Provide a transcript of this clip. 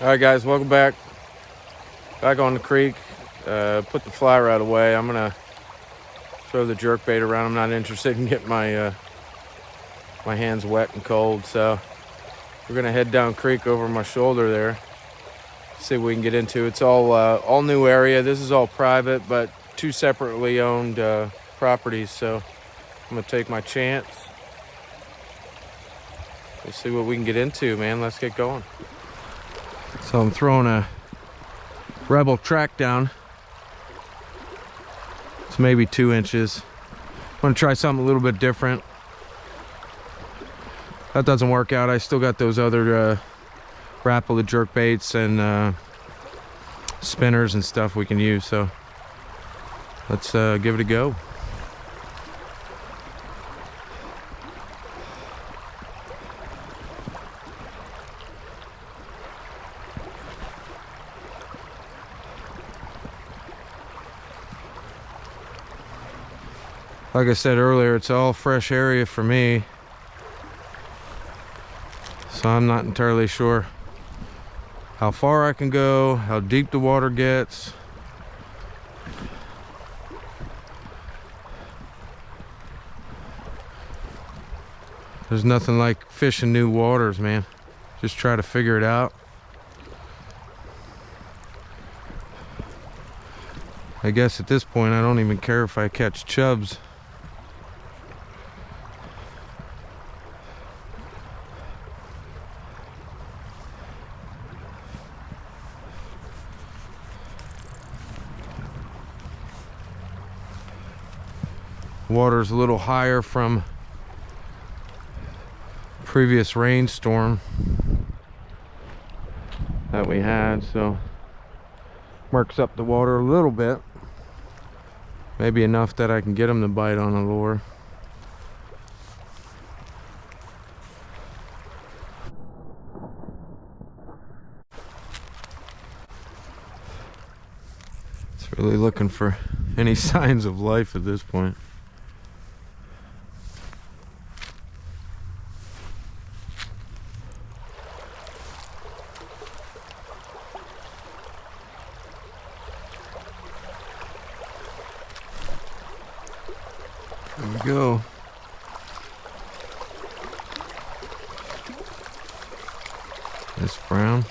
All right, guys, welcome back on the creek. Put the fly rod away. I'm gonna throw the jerkbait around. I'm not interested in getting my my hands wet and cold, so we're gonna head down creek over my shoulder there, see what we can get into. It's all new area. This is all private, but two separately owned properties, so I'm gonna take my chance. We'll see what we can get into, man. Let's get going. So I'm throwing a Rebel Tracdown. It's maybe 2 inches. I'm gonna try something a little bit different. That doesn't work out, I still got those other Rapala jerkbaits and spinners and stuff we can use, so let's give it a go. Like I said earlier, it's all fresh area for me, so I'm not entirely sure how far I can go, how deep the water gets. There's nothing like fishing new waters, man. Just try to figure it out. I guess at this point I don't even care if I catch chubs. Water's a little higher from previous rainstorm that we had, so marks up the water a little bit, maybe enough that I can get them to bite on the lure. It's really looking for any signs of life at this point. There we go. This brown.